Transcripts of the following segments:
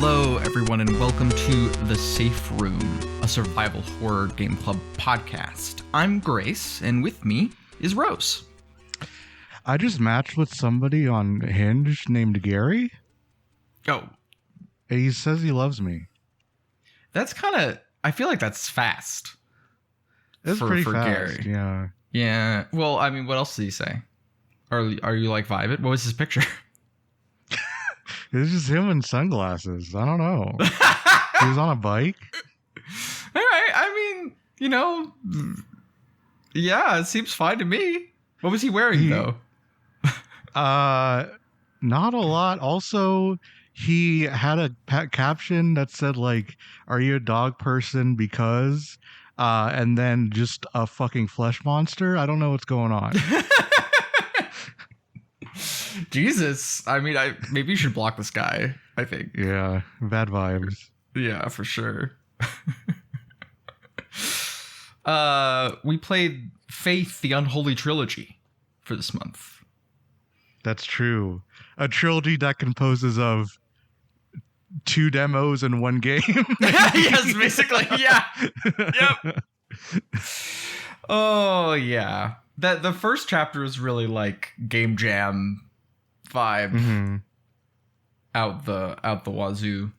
Hello, everyone, and welcome to The Safe Room, a survival horror game club podcast. I'm Grace, and with me is Rose. I just matched with somebody on Hinge named Gary. Oh, He says he loves me. that's kind of, I feel like that's fast. It's pretty fast, Gary. yeah. Yeah, well, I mean, what else did he say? Are you like vibing? What was his picture? It's just him in sunglasses. I don't know. He was on a bike. All right, I mean, yeah, it seems fine to me. What was he wearing, though? Not a lot. Also, he had a caption that said, like, "Are you a dog person because?" And then just a fucking flesh monster. I don't know what's going on. Jesus. I mean, maybe you should block this guy, I think. Yeah, bad vibes. Yeah, for sure. We played Faith, the Unholy Trilogy for this month. That's true. A trilogy that composes of 2 demos and 1 game. Yes, basically. Yeah. Yep. Oh, yeah. The first chapter is really like game jam vibe. Mm-hmm. out the wazoo.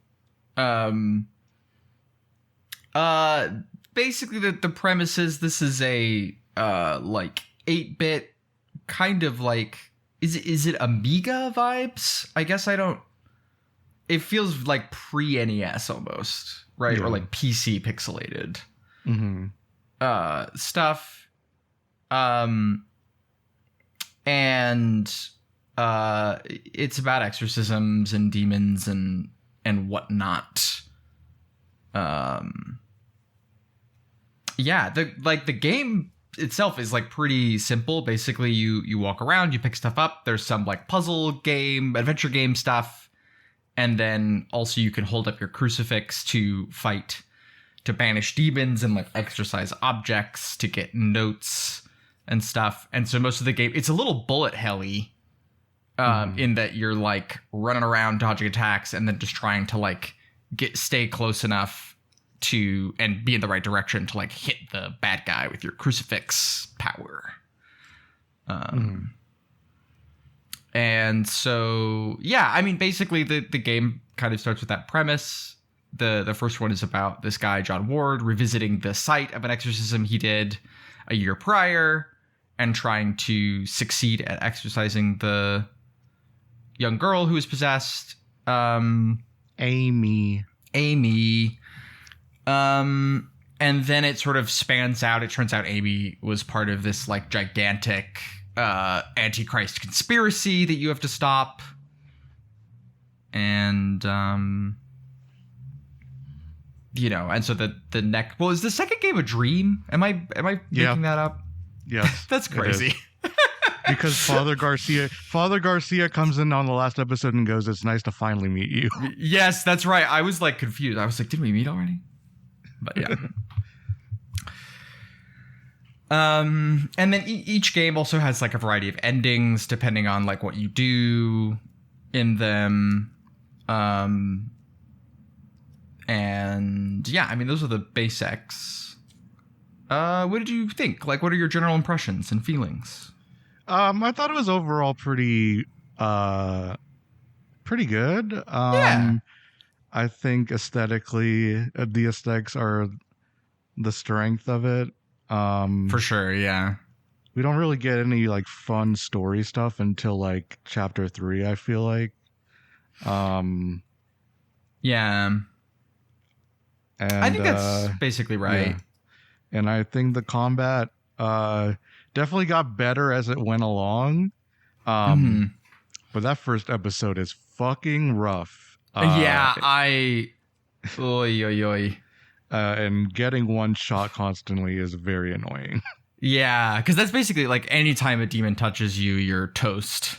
Basically the premise is this is a like 8-bit kind of like is it Amiga vibes? I guess it feels like pre-NES almost, right? Yeah. Or like PC pixelated stuff. And it's about exorcisms and demons and whatnot. Yeah, the game itself is like pretty simple. Basically, you walk around, you pick stuff up. There's some like puzzle game, adventure game stuff, and then also you can hold up your crucifix to fight, to banish demons and like exorcise objects, to get notes and stuff. And so most of the game, it's a little bullet helly. In that you're like running around dodging attacks and then just trying to like stay close enough to and be in the right direction to like hit the bad guy with your crucifix power. And so, yeah, I mean, basically the game kind of starts with that premise. The first one is about this guy, John Ward, revisiting the site of an exorcism he did a year prior and trying to succeed at exorcising the young girl who is possessed. Amy. And then it sort of spans out. It turns out Amy was part of this like gigantic Antichrist conspiracy that you have to stop. And and so the next, well, is the second game a dream? Am I making that up? Yes. That's crazy. Because Father Garcia comes in on the last episode and goes, "It's nice to finally meet you." Yes, that's right. I was like confused. I was like, did we meet already? But yeah. And then each game also has like a variety of endings depending on like what you do in them. And yeah, I mean, those are the basics. What did you think? Like, what are your general impressions and feelings? I thought it was overall pretty good. Yeah. I think aesthetically, the aesthetics are the strength of it. For sure, yeah. We don't really get any like fun story stuff until like chapter 3, I feel like. Yeah. And I think that's basically right. Yeah. And I think the combat definitely got better as it went along. But that first episode is fucking rough. Yeah, Oy. And getting one shot constantly is very annoying. Yeah, because that's basically like anytime a demon touches you, you're toast.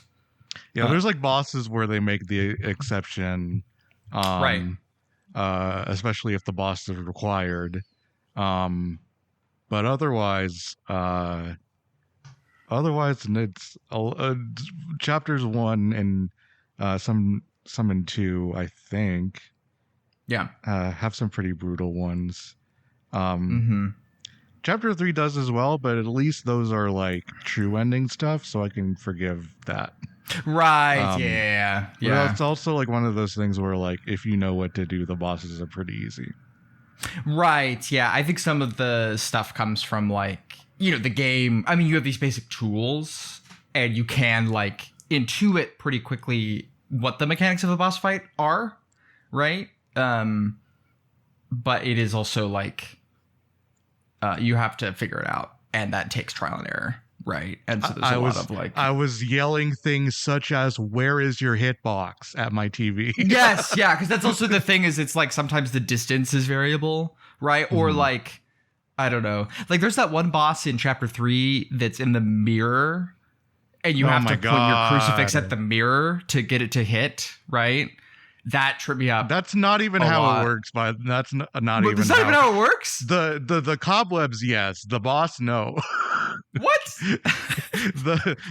Yeah, there's like bosses where they make the exception. Right. Especially if the boss is required. But otherwise it's chapters 1 and some in 2, I think. Yeah. Have some pretty brutal ones. Mm-hmm. Chapter 3 does as well, but at least those are like true ending stuff, so I can forgive that. Right. Yeah. But it's also like one of those things where like if you know what to do, the bosses are pretty easy. Right. Yeah. I think some of the stuff comes from like, the game. I mean, you have these basic tools and you can like intuit pretty quickly what the mechanics of a boss fight are. Right. But it is also like, you have to figure it out, and that takes trial and error. Right. And so there's a lot of like, I was yelling things such as, "Where is your hitbox?" at my TV. Yes. Yeah. Cause that's also the thing is it's like sometimes the distance is variable. Right. Or like, I don't know. Like there's that one boss in chapter 3 that's in the mirror and you have to put your crucifix at the mirror to get it to hit. Right. That tripped me up. That's not even how it works, but that's not even that's not even how it works? The cobwebs, yes. The boss, no. What?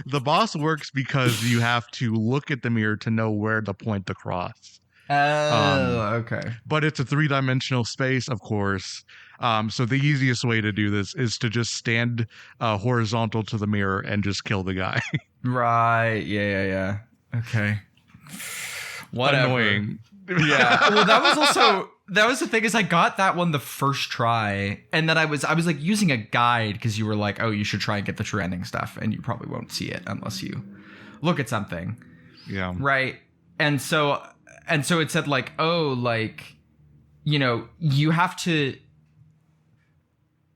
the boss works because you have to look at the mirror to know where to point the cross. Oh, okay. But it's a 3-dimensional space, of course. So the easiest way to do this is to just stand horizontal to the mirror and just kill the guy. Right. Yeah. Okay. Whatever. Annoying. Yeah. Well, that was the thing is I got that one the first try, and then I was like using a guide because you were like, oh, you should try and get the true ending stuff, and you probably won't see it unless you look at something. Yeah. Right. And so it said like, oh, like, you have to.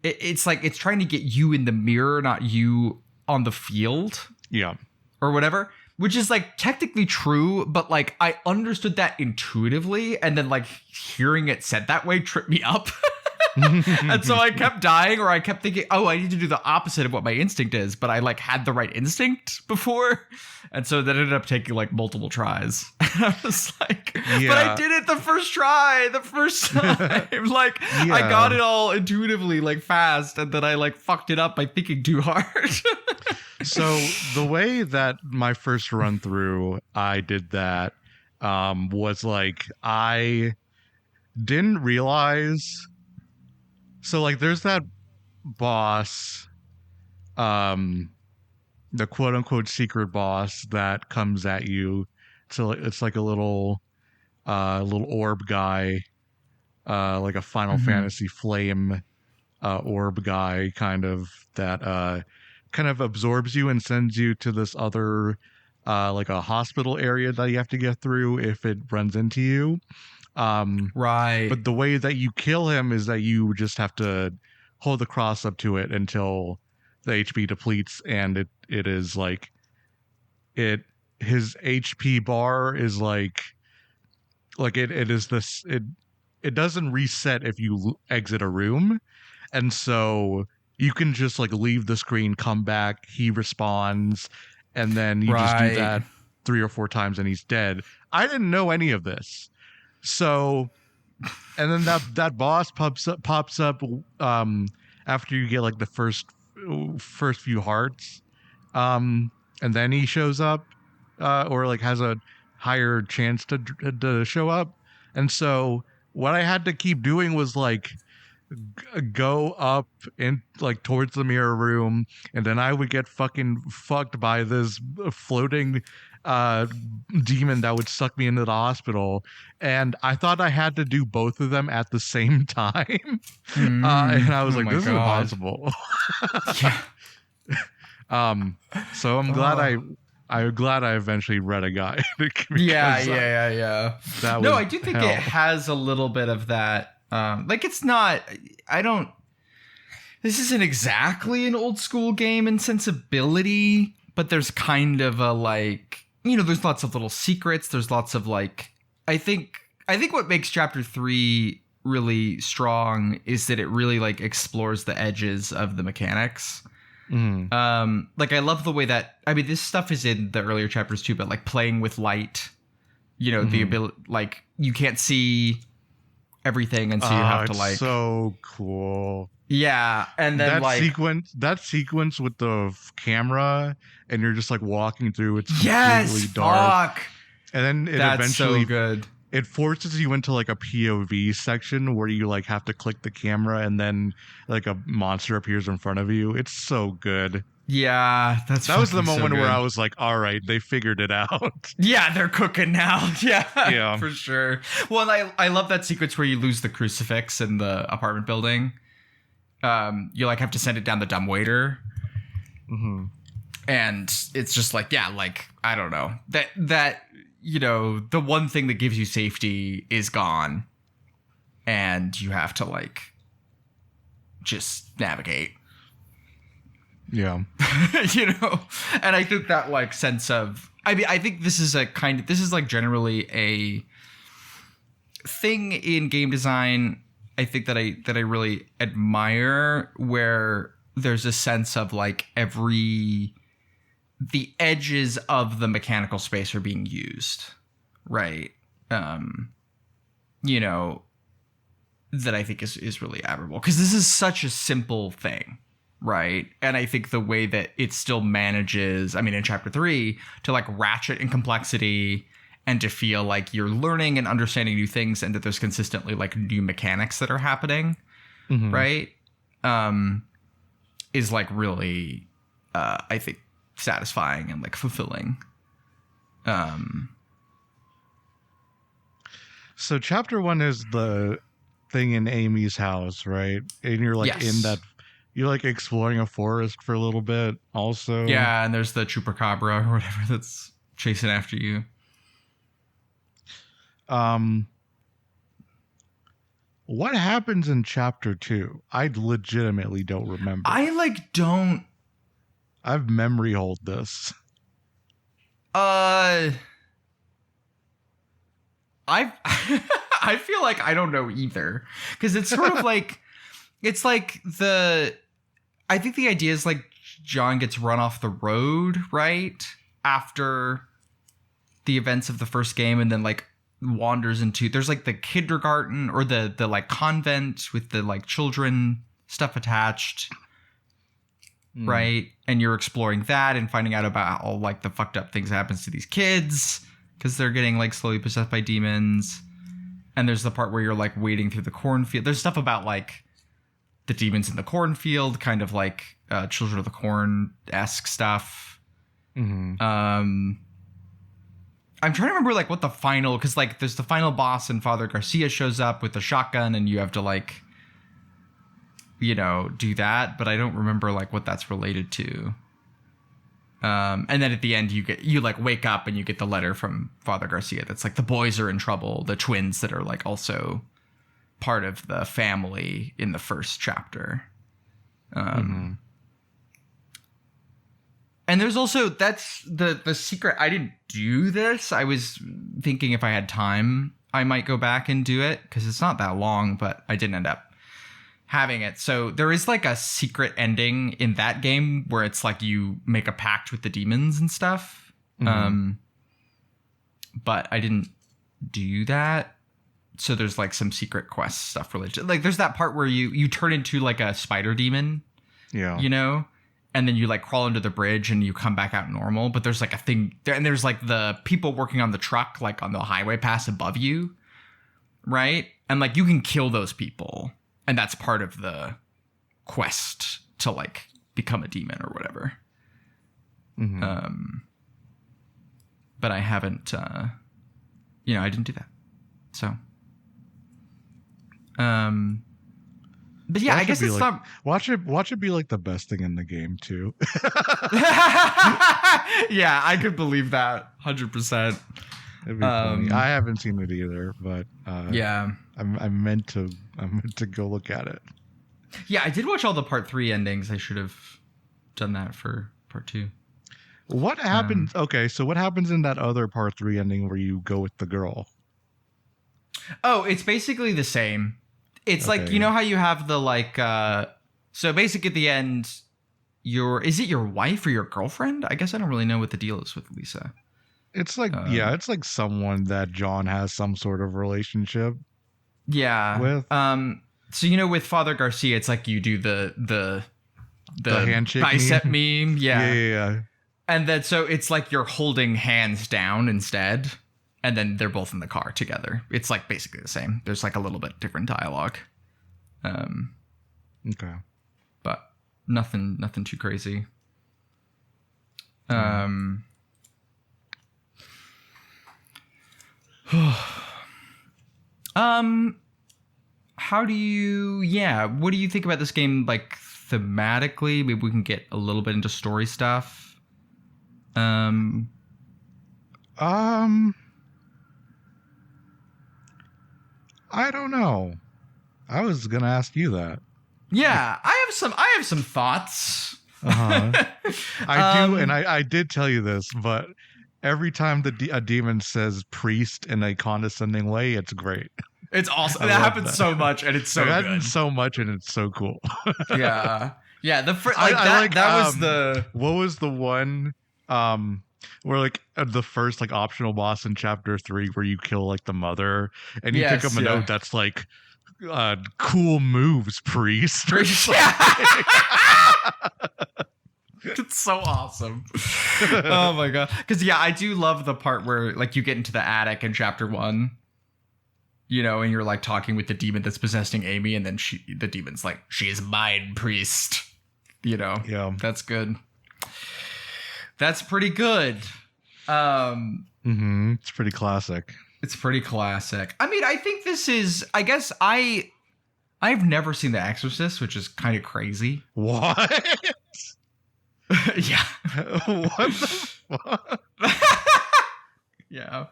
It's like it's trying to get you in the mirror, not you on the field. Yeah. Or whatever. Which is like technically true, but like I understood that intuitively, and then like hearing it said that way tripped me up. And so I kept dying, or I kept thinking, oh, I need to do the opposite of what my instinct is, but I like had the right instinct before. And so that ended up taking like multiple tries. And I was like, yeah. But I did it the first time. Like I got it all intuitively, like fast, and then I like fucked it up by thinking too hard. So the way that my first run through I did that was like I didn't realize. So like there's that boss, the quote unquote secret boss that comes at you. So it's like a little orb guy, like a Final Fantasy flame orb guy kind of that kind of absorbs you and sends you to this other like a hospital area that you have to get through if it runs into you. Right. But the way that you kill him is that you just have to hold the cross up to it until the HP depletes, and it is like his HP bar is like it is this it doesn't reset if you exit a room, and so you can just like leave the screen, come back, he respawns, and then you just do that 3 or 4 times and he's dead. I didn't know any of this. So, and then that boss pops up after you get like the first few hearts, and then he shows up, or like has a higher chance to show up. And so what I had to keep doing was like go up in like towards the mirror room, and then I would get fucking fucked by this floating demon that would suck me into the hospital, and I thought I had to do both of them at the same time. And I was like, this is impossible. So I'm glad I'm glad I eventually read a guide. Yeah. I do think it has a little bit of that. Like it's not. This isn't exactly an old school game in sensibility, but there's kind of a like. There's lots of little secrets. There's lots of like, I think what makes chapter 3 really strong is that it really like explores the edges of the mechanics. Like I love the way that, I mean, this stuff is in the earlier chapters too, but like playing with light, the ability, like you can't see everything. And so you have to like, so cool. Yeah. And then that sequence with the camera, and you're just like walking through, it's completely dark. Fuck. And then That's so good. it forces you into like a POV section where you like have to click the camera and then like a monster appears in front of you. It's so good. Yeah, That was the fucking so moment where good. I was like, all right, they figured it out. Yeah, they're cooking now. Yeah, Yeah. for sure. Well, I love that sequence where you lose the crucifix in the apartment building. You like have to send it down the dumbwaiter. Mm-hmm. And it's just like, yeah, like, I don't know, that you know, the one thing that gives you safety is gone, and you have to like just navigate. Yeah. You know, and I think that like sense of, I mean, I think this is like generally a thing in game design. I think that I really admire, where there's a sense of like the edges of the mechanical space are being used, right? You know, that I think is really admirable, because this is such a simple thing, right? And I think the way that it still manages, I mean, in chapter 3, to like ratchet in complexity and to feel like you're learning and understanding new things, and that there's consistently like new mechanics that are happening, right? Is like really, I think, satisfying and like fulfilling. So chapter 1 is the thing in Amy's house, right? And you're like Yes. in that, you're like exploring a forest for a little bit also. Yeah, and there's the chupacabra or whatever that's chasing after you. What happens in chapter 2? I legitimately don't remember. I like don't. I've memory hold this. I I feel like I don't know either, because it's sort of like, it's like I think the idea is like John gets run off the road right after the events of the first game, and then like wanders into, there's like the kindergarten or the like convent with the like children stuff attached, right? And you're exploring that and finding out about all like the fucked up things that happens to these kids because they're getting like slowly possessed by demons. And there's the part where you're like wading through the cornfield. There's stuff about like the demons in the cornfield, kind of like Children of the Corn-esque stuff. I'm trying to remember like what the final, because like there's the final boss and Father Garcia shows up with a shotgun and you have to like, you know, do that, but I don't remember like what that's related to. And then at the end you like wake up and you get the letter from Father Garcia that's like the boys are in trouble, the twins that are like also part of the family in the first chapter. And there's also, that's the secret. I didn't do this. I was thinking if I had time, I might go back and do it, because it's not that long, but I didn't end up having it. So there is like a secret ending in that game where it's like you make a pact with the demons and stuff. But I didn't do that. So there's like some secret quest stuff related to, like there's that part where you turn into like a spider demon. Yeah. You know? And then you like crawl under the bridge and you come back out normal. But there's like a thing there, and there's like the people working on the truck, like on the highway pass above you. Right? And like you can kill those people. And that's part of the quest to like become a demon or whatever. But I haven't, I didn't do that. So, but yeah, I guess it's like, not. Watch it be like the best thing in the game too. Yeah, I could believe that 100%. It'd be funny. I haven't seen it either, but yeah, I'm meant to go look at it. Yeah, I did watch all the part 3 endings. I should have done that for part 2. What happens? Okay, so what happens in that other part 3 ending where you go with the girl? Oh, it's basically the same. It's like, you know how you have the like, so basically at the end, is it your wife or your girlfriend? I guess I don't really know what the deal is with Lisa. It's like, it's like someone that John has some sort of relationship. Yeah. With. So, with Father Garcia, it's like you do the handshake bicep meme. Yeah. Yeah. And then, so it's like you're holding hands down instead. and then they're both in the car together. It's like basically the same. There's like a little bit different dialogue. Okay. But nothing too crazy. How do you, what do you think about this game, like, thematically? Maybe we can get a little bit into story stuff. I don't know. I was gonna ask you that. Yeah, I have some thoughts. I do, and I did tell you this, but every time a demon says priest in a condescending way, it's great. It's awesome. That happens so much, and it's so it good. happens so much, and it's so cool. Yeah. What was the one where like the first like optional boss in chapter 3 where you kill like the mother and you pick up a note that's like cool moves, priest. It's so awesome. Oh my god. Because I do love the part where like you get into the attic in chapter 1, you know, and you're like talking with the demon that's possessing Amy, and then the demon's like, she is mine, priest. You know? Yeah. That's good. That's pretty good. It's pretty classic. It's pretty classic. I mean, I think this is, I guess I've never seen The Exorcist, which is kind of crazy. What? Yeah. What the fuck? Yeah.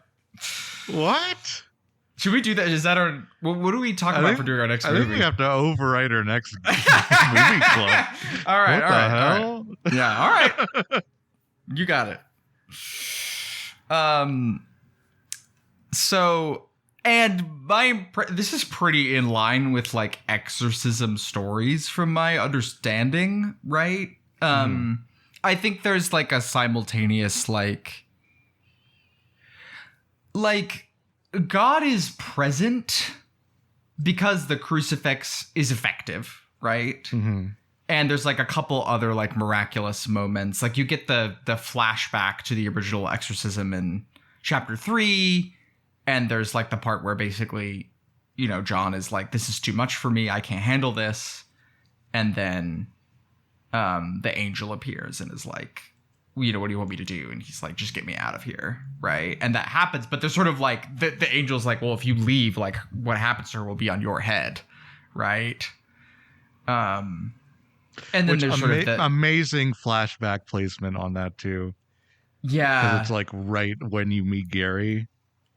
What? Should we do that? Is that our... What do we talk about for doing our next movie? I think we have to overwrite our next movie club. All right. What the hell? All right. Yeah, all right. You got it. So... And this is pretty in line with like exorcism stories from my understanding, right? I think there's like a simultaneous like God is present because the crucifix is effective, right? Mm-hmm. And there's like a couple other like miraculous moments. Like you get the flashback to the original exorcism in chapter 3. And there's like the part where basically, you know, John is like, this is too much for me. I can't handle this. And then the angel appears and is like, you know, what do you want me to do? And he's like, just get me out of here. Right. And that happens. But there's sort of like the angel's like, well, if you leave, like what happens to her will be on your head. Right. And then there's sort of the amazing flashback placement on that, too. Yeah. Because it's like right when you meet Gary.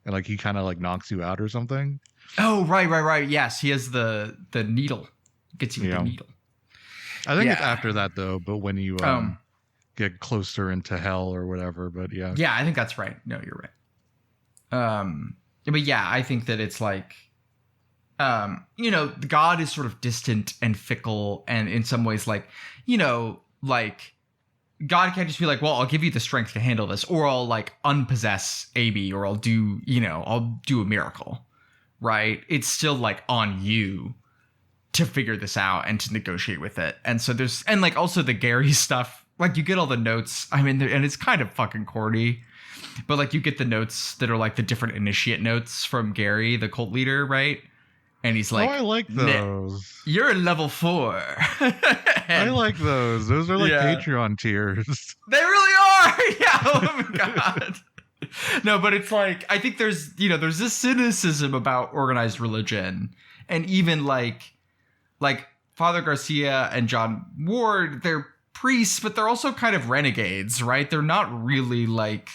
And like he kind of like knocks you out or something. Oh, right. Yes, he has the needle. Gets you with the needle. I think it's after that though, but when you get closer into hell or whatever, but yeah. Yeah, I think that's right. No, you're right. But yeah, I think that it's like you know, God is sort of distant and fickle, and in some ways like, you know, like God can't just be like, well, I'll give you the strength to handle this, or I'll like unpossess Amy, or I'll do a miracle, right? It's still like on you to figure this out and to negotiate with it. And so and like also the Gary stuff, like you get all the notes. I mean, and it's kind of fucking corny, but like you get the notes that are like the different initiate notes from Gary, the cult leader, right? And he's like, oh, I like those. You're in level 4. I like those. Those are like Patreon tiers. They really are. Yeah. Oh my God. No, but it's like, I think there's this cynicism about organized religion. And even like Father Garcia and John Ward, they're priests, but they're also kind of renegades, right? They're not really like,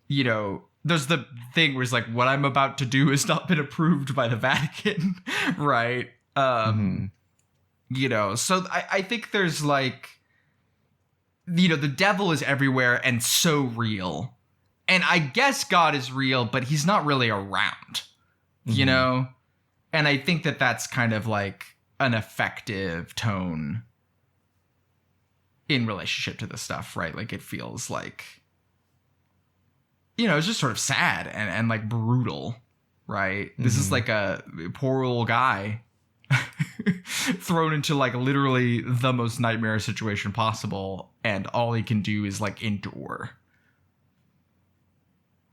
you know, there's the thing where it's like, what I'm about to do has not been approved by the Vatican, right? You know, so I think there's like, you know, the devil is everywhere and so real. And I guess God is real, but he's not really around, you know? And I think that that's kind of like an effective tone in relationship to this stuff, right? Like it feels like, you know, it's just sort of sad and like brutal, right? This is like a poor old guy thrown into like literally the most nightmare situation possible, and all he can do is like endure.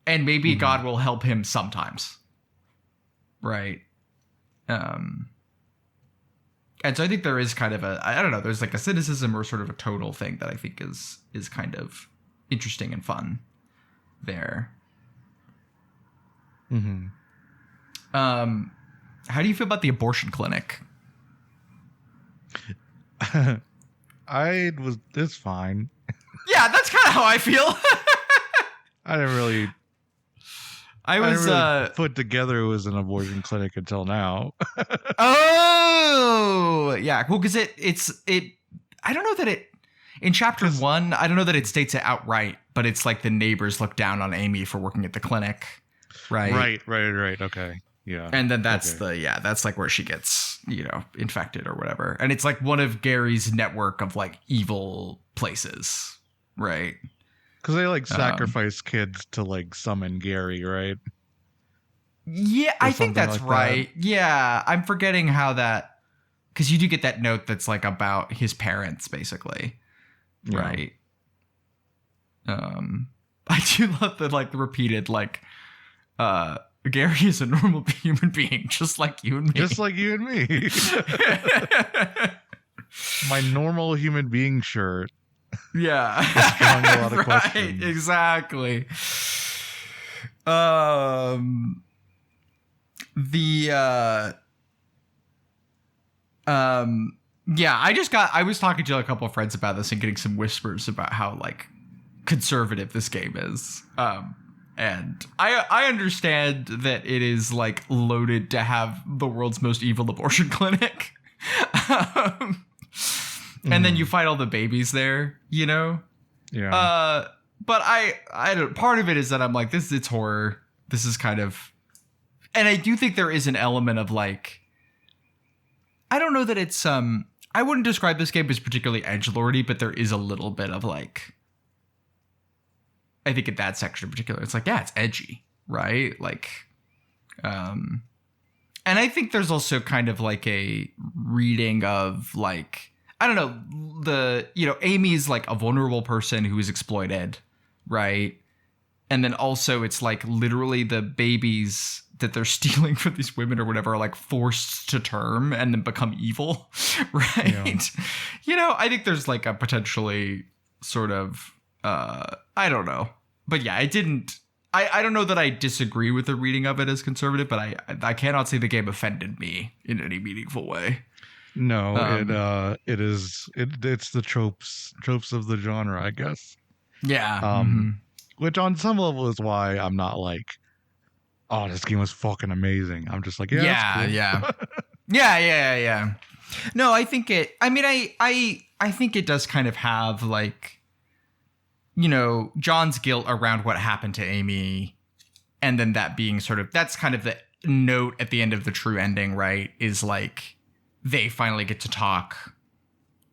and maybe God will help him sometimes. Right. And so I think there is kind of I don't know, there's like a cynicism or sort of a total thing that I think is kind of interesting and fun there. Mm-hmm. How do you feel about the abortion clinic? It's fine. Yeah, that's kind of how I feel. I didn't really put together it was an abortion clinic until now. Oh, yeah. Well, because it's I don't know that it in chapter 1. I don't know that it states it outright, but it's like the neighbors look down on Amy for working at the clinic, right? Right. Okay, yeah. And then that's that's like where she gets infected or whatever, and it's like one of Gary's network of like evil places, right? Because they like sacrifice kids to like summon Gary, right? Yeah, I think that's like right. That. Yeah, I'm forgetting how that, because you do get that note that's like about his parents, basically, right? I do love the like the repeated like, Gary is a normal human being, just like you and me. Just like you and me. My normal human being shirt. Yeah. A lot of questions. Exactly. Yeah, I was talking to a couple of friends about this and getting some whispers about how like conservative this game is. And I understand that it is like loaded to have the world's most evil abortion clinic. And then you fight all the babies there, Yeah. But I don't, part of it is that I'm like, it's horror. This is kind of, and I do think there is an element of like, I don't know that it's, I wouldn't describe this game as particularly edgelordy, but there is a little bit of like, I think in that section in particular, it's like, yeah, it's edgy, right? Like, and I think there's also kind of like a reading of like, I don't know, Amy's like a vulnerable person who is exploited, right? And then also it's like literally the babies that they're stealing from these women or whatever are like forced to term and then become evil, right? Yeah. I think there's like a potentially sort of, I don't know. But yeah, I don't know that I disagree with the reading of it as conservative, but I cannot say the game offended me in any meaningful way. No, it's the tropes of the genre, I guess. Yeah. Which on some level is why I'm not like, oh, this game was fucking amazing. I'm just like, yeah, that's cool. Yeah. No, I think I think it does kind of have like, John's guilt around what happened to Amy, and then that being sort of, that's kind of the note at the end of the true ending, right? Is like, they finally get to talk,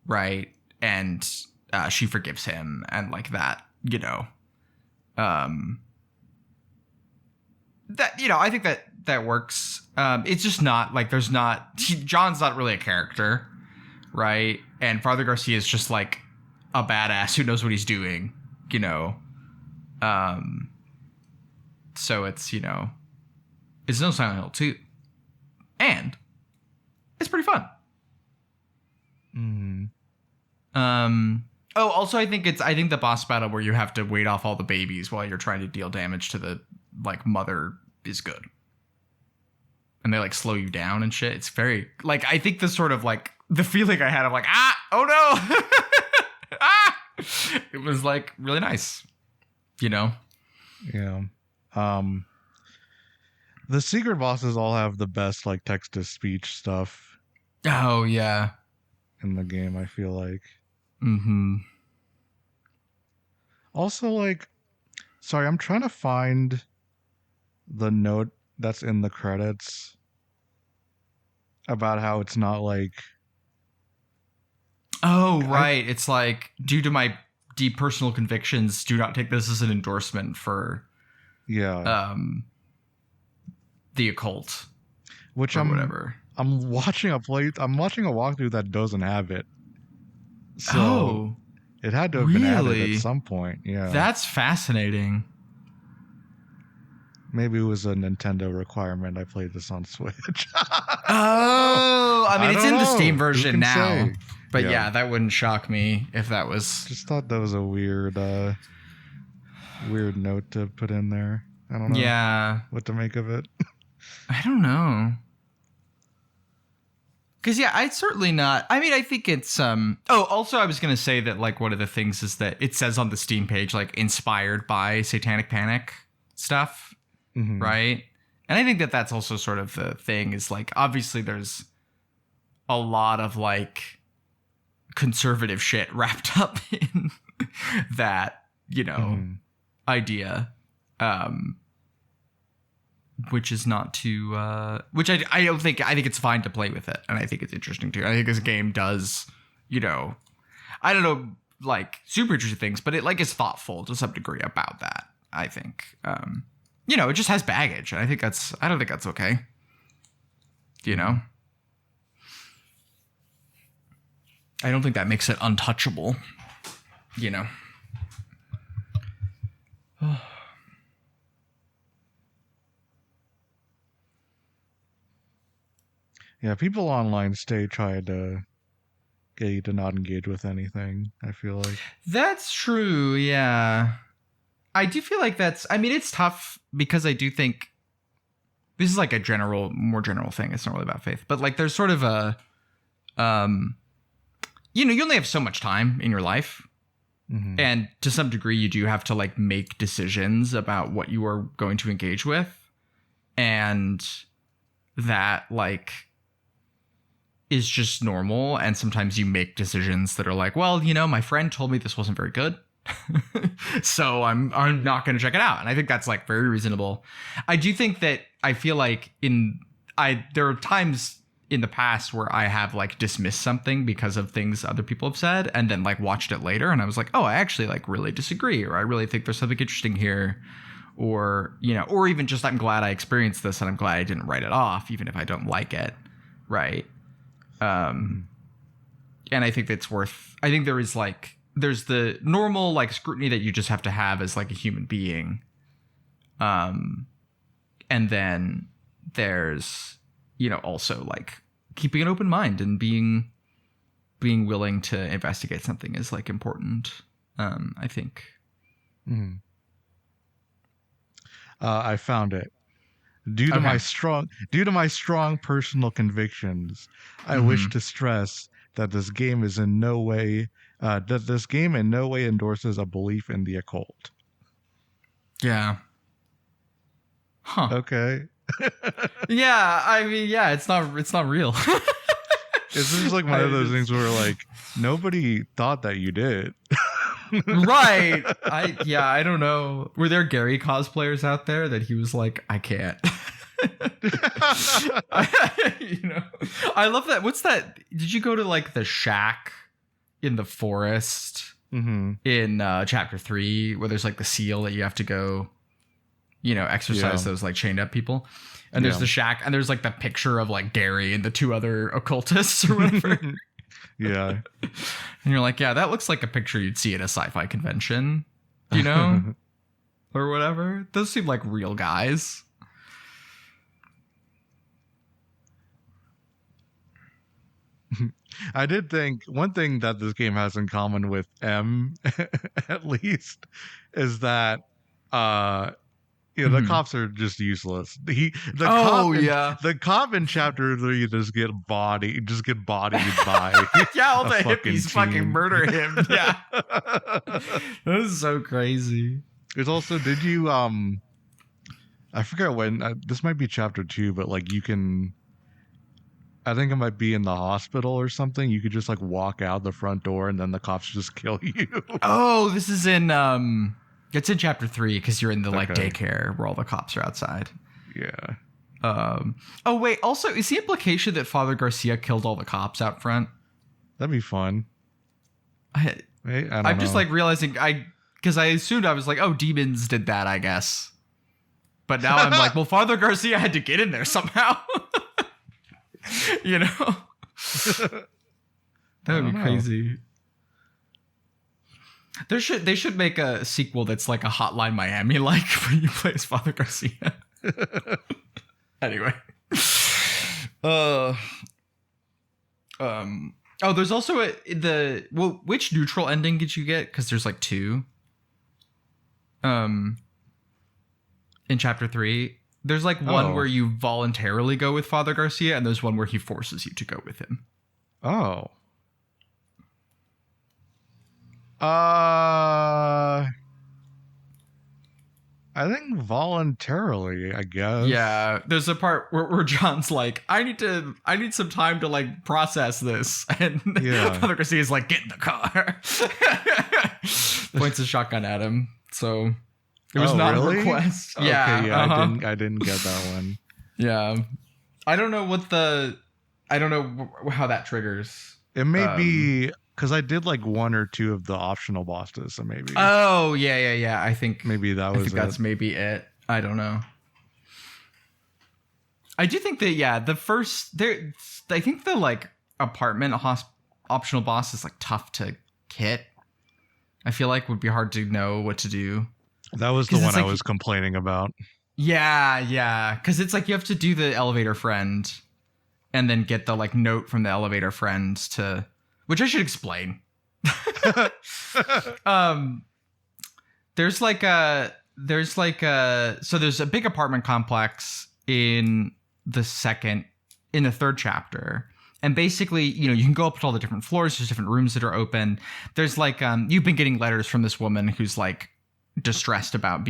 right? And she forgives him, and like that, that, I think that works. It's just not like, John's not really a character, right? And Father Garcia is just like a badass who knows what he's doing, so it's, it's no Silent Hill 2, and it's pretty fun. Oh, also I think the boss battle where you have to wait off all the babies while you're trying to deal damage to the like mother is good. And they like slow you down and shit. It's very like, I think the sort of like the feeling I had of like, oh no. It was like really nice. Yeah. The secret bosses all have the best like text to speech stuff. Oh yeah. In the game, I feel like. Also, like, sorry, I'm trying to find the note that's in the credits about how it's not like. Oh, right. It's like, due to my deep personal convictions, do not take this as an endorsement for the occult. Which I'm watching a walkthrough that doesn't have it. So it had to have been added at some point. Yeah. That's fascinating. Maybe it was a Nintendo requirement. I played this on Switch. Oh, I mean, it's in the Steam Who version can now. say? But yeah, that wouldn't shock me if that was. Just thought that was a weird note to put in there. I don't know what to make of it. I don't know. Because, yeah, I'd certainly not. I mean, I think it's. Also, I was going to say that, like, one of the things is that it says on the Steam page, like, inspired by Satanic Panic stuff, right? And I think that that's also sort of the thing is, like, obviously there's a lot of, like, conservative shit wrapped up in that, you know, idea. Which is not too, which I don't think, I think it's fine to play with it. And I think it's interesting too. I think this game does, you know, I don't know, like super interesting things, but it like is thoughtful to some degree about that. I think, you know, it just has baggage. And I don't think that's okay. You know, I don't think that makes it untouchable, you know. Yeah, people online try to get you to not engage with anything, I feel like. That's true, yeah. I do feel like I mean, it's tough because I do think this is like a more general thing. It's not really about faith. But like there's sort of a, you know, you only have so much time in your life. And to some degree, you do have to like make decisions about what you are going to engage with. And that like is just normal. And sometimes you make decisions that are like, well, you know, my friend told me this wasn't very good. So I'm not going to check it out. And I think that's like very reasonable. I do think that I feel like there are times in the past where I have like dismissed something because of things other people have said and then like watched it later. And I was like, oh, I actually like really disagree, or I really think there's something interesting here. Or, you know, or even just I'm glad I experienced this and I'm glad I didn't write it off, even if I don't like it. Right. And I think I think there's the normal like scrutiny that you just have to have as like a human being. And then there's, you know, also like keeping an open mind and being willing to investigate something is like important. I think. I found it. Due to my strong personal convictions, I wish to stress that this game in no way endorses a belief in the occult. Yeah. Huh. Okay. Yeah, I mean, yeah, it's not real. It's just like one of those things where like nobody thought that you did. Right. I don't know. Were there Gary cosplayers out there that he was like, I can't. You know, I love that. What's that? Did you go to like the shack in the forest in chapter 3 where there's like the seal that you have to go, you know, exorcise those like chained up people? And there's the shack and there's like the picture of like Gary and the two other occultists or whatever. Yeah. And you're like, yeah, that looks like a picture you'd see at a sci-fi convention, you know, or whatever. Those seem like real guys. I did think one thing that this game has in common with M, at least, is that you know, the cops are just useless. The cop in chapter 3 just get bodied by yeah, all the hippies fucking murder him. Yeah. This is so crazy. There's also, did you I forget when this might be chapter 2, but like you can, I think it might be in the hospital or something. You could just like walk out the front door and then the cops just kill you. Oh, this is in it's in chapter 3 because you're in the like daycare where all the cops are outside. Yeah. Oh wait. Also, is the implication that Father Garcia killed all the cops out front? That'd be fun. I'm just like realizing because I assumed I was like, oh, demons did that, I guess. But now I'm like, well, Father Garcia had to get in there somehow. You know, that would be crazy. They should make a sequel that's like a Hotline Miami like where you play as Father Garcia. Anyway. There's also which neutral ending did you get? Because there's like two. In chapter 3, there's like one where you voluntarily go with Father Garcia, and there's one where he forces you to go with him. Oh. I think voluntarily, I guess. Yeah, there's a part where John's like, I need some time to like process this, and Father Garcia's like, get in the car. Points a shotgun at him. So it was not really? a request. Okay, yeah, I didn't get that one. Yeah, I don't know how that triggers. It may be because I did like one or two of the optional bosses, so maybe. Oh yeah. I think maybe that's maybe it. I don't know. I do think that the first there. I think the like apartment optional boss is like tough to hit. I feel like would be hard to know what to do. That was the one I was complaining about. Yeah, because it's like you have to do the elevator friend, and then get the like note from the elevator friend to. Which I should explain. There's a big apartment complex in the third chapter. And basically, you can go up to all the different floors. There's different rooms that are open. There's like, you've been getting letters from this woman who's like distressed about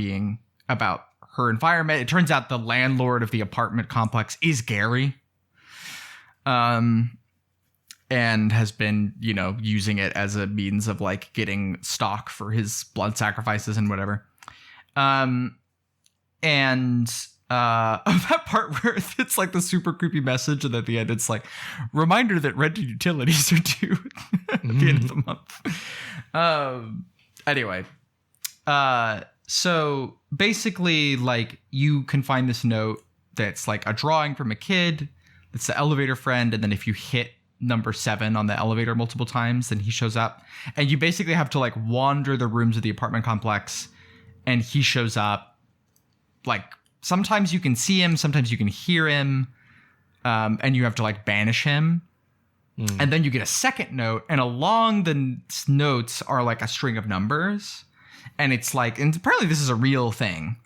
her environment. It turns out the landlord of the apartment complex is Gary. And has been, using it as a means of like getting stock for his blood sacrifices and whatever. That part where it's like the super creepy message, and at the end it's like, reminder that rented utilities are due at the end of the month. Anyway, so basically, like, you can find this note that's like a drawing from a kid. It's the elevator friend, and then if you hit number 7 on the elevator multiple times, then he shows up, and you basically have to like wander the rooms of the apartment complex, and he shows up. Like, sometimes you can see him, sometimes you can hear him, and you have to like banish him. And then you get a second note, and along the notes are like a string of numbers, and it's like, and apparently this is a real thing,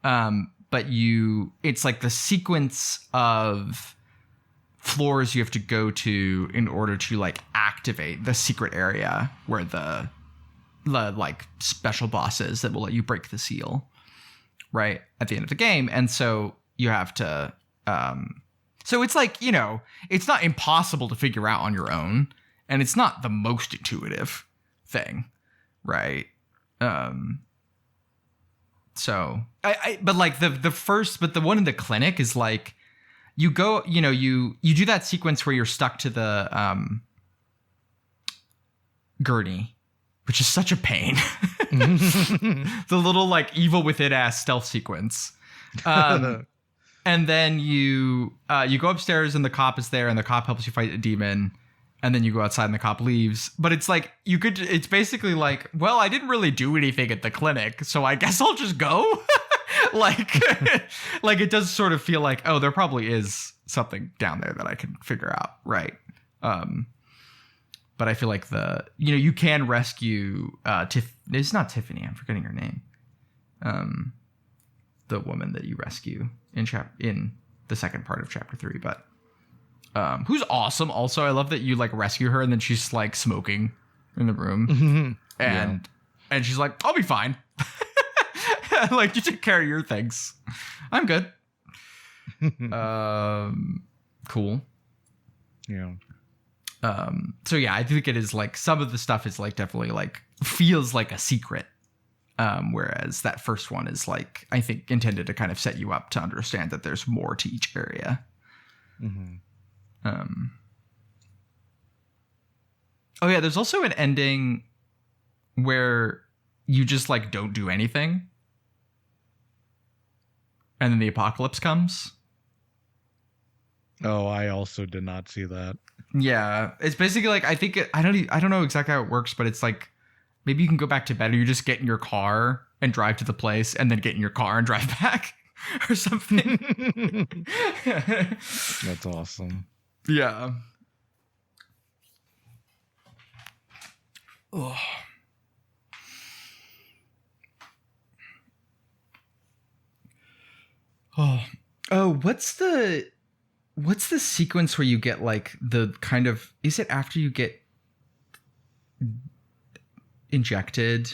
but it's like the sequence of floors you have to go to in order to like activate the secret area where the like special bosses that will let you break the seal right at the end of the game. And so you have to so it's like, it's not impossible to figure out on your own, and it's not the most intuitive thing, right? So but like the one in the clinic is like, you go, you do that sequence where you're stuck to the gurney, which is such a pain. The little like evil within ass stealth sequence. And then you go upstairs, and the cop is there, and the cop helps you fight a demon. And then you go outside and the cop leaves. But it's like, it's basically like, well, I didn't really do anything at the clinic, so I guess I'll just go. Like it does sort of feel like, oh, there probably is something down there that I can figure out, right? But I feel like you can rescue it's not Tiffany, I'm forgetting her name. The woman that you rescue in the second part of chapter 3, but who's awesome. Also, I love that you like rescue her, and then she's like smoking in the room, and she's like, I'll be fine. Like, you take care of your things. I'm good. Cool. Yeah. So yeah, I think it is like, some of the stuff is like definitely like feels like a secret. Whereas that first one is like, I think intended to kind of set you up to understand that there's more to each area. Oh yeah, there's also an ending where you just like don't do anything, and then the apocalypse comes. Oh, I also did not see that. Yeah, it's basically like, I think I don't know exactly how it works, but it's like, maybe you can go back to bed, or you just get in your car and drive to the place, and then get in your car and drive back. or something. That's awesome. Yeah. Oh. Oh, what's the sequence where you get like the kind of, is it after you get injected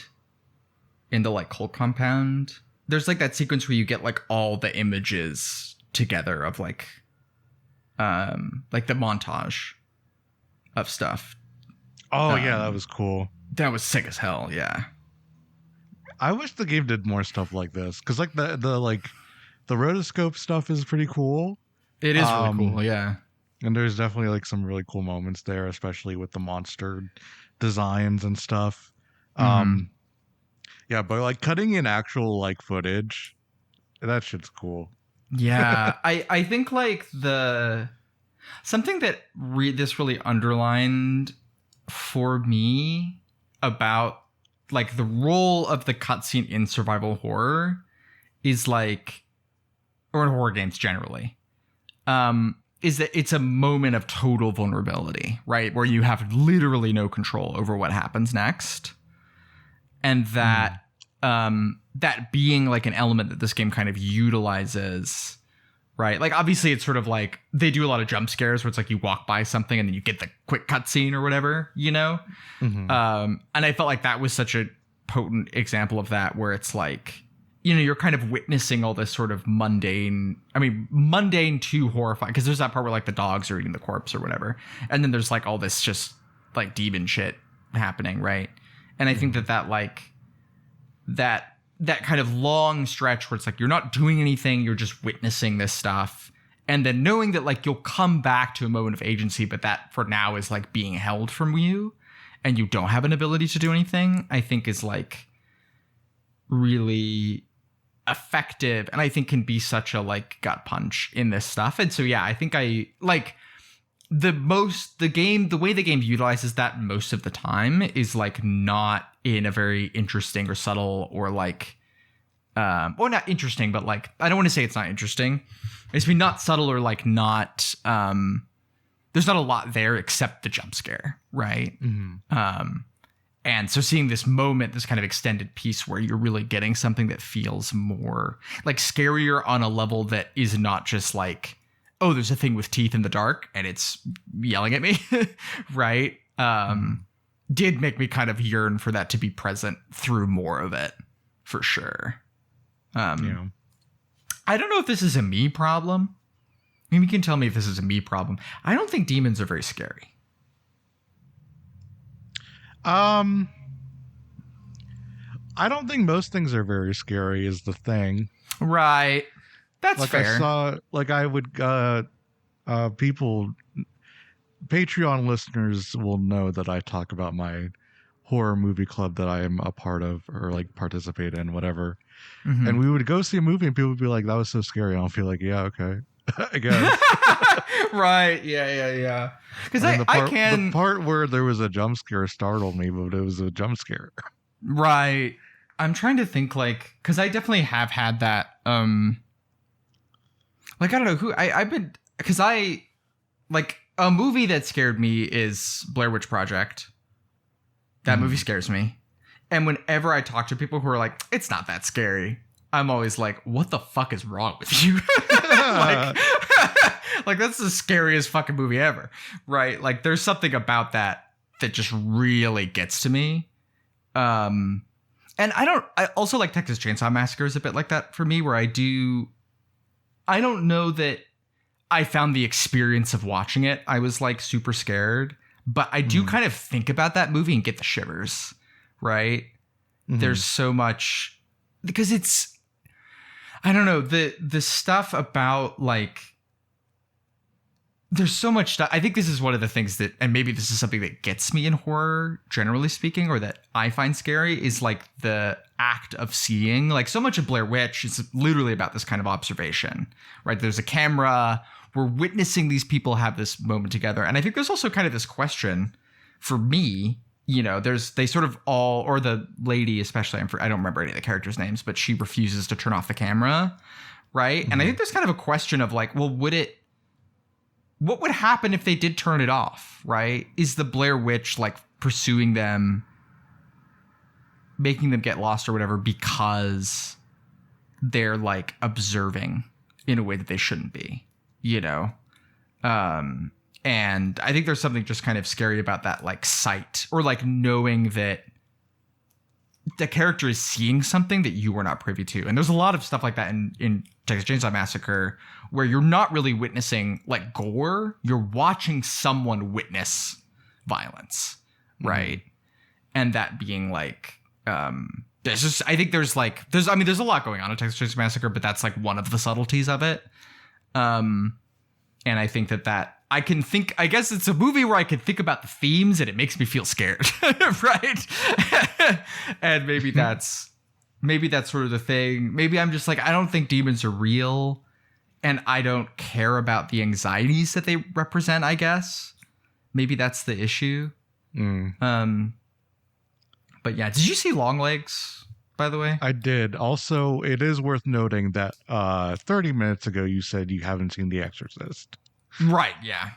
in the like cult compound? There's like that sequence where you get like all the images together of like the montage of stuff. Oh yeah, that was cool. That was sick as hell. Yeah. I wish the game did more stuff like this, because like the rotoscope stuff is pretty cool. It is really cool. Yeah. And there's definitely like some really cool moments there, especially with the monster designs and stuff. Yeah, but like cutting in actual like footage, that shit's cool. Yeah, I think like something that this really underlined for me about like the role of the cutscene in survival horror is like, or in horror games generally, is that it's a moment of total vulnerability, right? Where you have literally no control over what happens next. And that that being like an element that this game kind of utilizes, right? Like obviously it's sort of like they do a lot of jump scares where it's like you walk by something and then you get the quick cutscene or whatever, you know? And I felt like that was such a potent example of that, where it's like, you know, you're kind of witnessing all this sort of mundane to horrifying, because there's that part where like the dogs are eating the corpse or whatever. And then there's like all this just like demon shit happening, right? And I think that like that kind of long stretch where it's like you're not doing anything, you're just witnessing this stuff. And then knowing that like you'll come back to a moment of agency, but that for now is like being held from you and you don't have an ability to do anything, I think is like really effective, and I think can be such a like gut punch in this stuff. And so yeah, I think I like the way the game utilizes that most of the time is like not in a very interesting or subtle or like well, not interesting, but like I don't want to say it's not interesting. It's not subtle or like not there's not a lot there except the jump scare, right? And so seeing this moment, this kind of extended piece where you're really getting something that feels more like scarier on a level that is not just like, oh, there's a thing with teeth in the dark and it's yelling at me, right? Did make me kind of yearn for that to be present through more of it, for sure. Yeah. I don't know if this is a me problem. Maybe you can tell me if this is a me problem. I don't think demons are very scary. I don't think most things are very scary is the thing. Right. That's like fair. I saw, like I would, people, Patreon listeners will know that I talk about my horror movie club that I am a part of or like participate in, whatever. And we would go see a movie and people would be like, that was so scary. And I'll feel like, yeah, okay. I guess. Right. Yeah. Because the part where there was a jump scare startled me, but it was a jump scare. Right. I'm trying to think like, because I definitely have had that. Like, I don't know I've been, because I like a movie that scared me is Blair Witch Project. That movie scares me. And whenever I talk to people who are like, it's not that scary, I'm always like, what the fuck is wrong with you? like that's the scariest fucking movie ever, right? Like there's something about that just really gets to me. And I also like Texas Chainsaw Massacre is a bit like that for me, where I don't know that I found the experience of watching it, I was like super scared, but I do kind of think about that movie and get the shivers, right? There's so much, because it's, I don't know, the stuff about like, there's so much stuff. I think this is one of the things that, and maybe this is something that gets me in horror, generally speaking, or that I find scary, is like the act of seeing. Like so much of Blair Witch is literally about this kind of observation, right? There's a camera. We're witnessing these people have this moment together. And I think there's also kind of this question for me, you know, they sort of all, or the lady especially, I don't remember any of the characters' names, but she refuses to turn off the camera, right? And I think there's kind of a question of like, well, what would happen if they did turn it off, right? Is the Blair Witch like pursuing them, making them get lost or whatever because they're like observing in a way that they shouldn't be, you know? And I think there's something just kind of scary about that, like sight, or like knowing that the character is seeing something that you were not privy to. And there's a lot of stuff like that in Texas Chainsaw Massacre where you're not really witnessing like gore. You're watching someone witness violence. Right. And that being like, there's just, I think there's a lot going on in Texas Chainsaw Massacre, but that's like one of the subtleties of it. And I think that I guess it's a movie where I can think about the themes and it makes me feel scared. Right. And maybe that's sort of the thing. Maybe I'm just like, I don't think demons are real and I don't care about the anxieties that they represent, I guess. Maybe that's the issue. But yeah, did you see Longlegs, by the way? I did. Also, it is worth noting that 30 minutes ago you said you haven't seen The Exorcist. Right, yeah.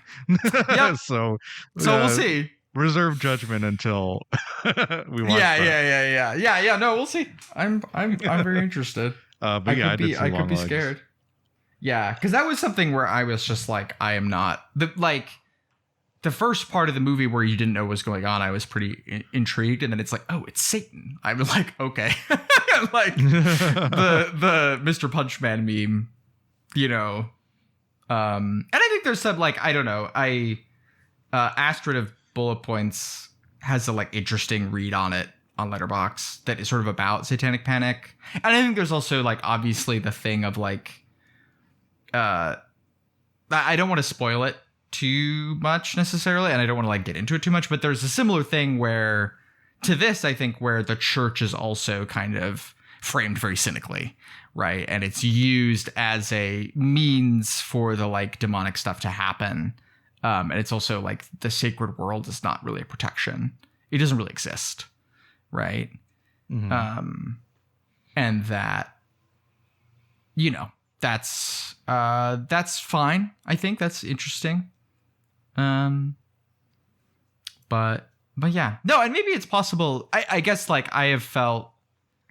Yep. So we'll see. Reserve judgment until we watch that. Yeah. No, we'll see. I'm very interested. But I I could be scared. Yeah, because that was something where I was just like, I am not the first part of the movie where you didn't know what was going on. I was pretty intrigued, and then it's like, oh, it's Satan. I was like, okay, like the Mr. Punchman meme, you know. And I think there's some like, I don't know, Astrid of Bullet Points has a like interesting read on it on Letterboxd that is sort of about satanic panic. And I think there's also like obviously the thing of like, I don't want to spoil it too much necessarily, and I don't want to like get into it too much, but there's a similar thing where to this, I think, where the church is also kind of framed very cynically, right? And it's used as a means for the like demonic stuff to happen. And it's also like the sacred world is not really a protection. It doesn't really exist, right? And that, you know, that's fine. I think that's interesting. But yeah, no, and maybe it's possible. I guess like I have felt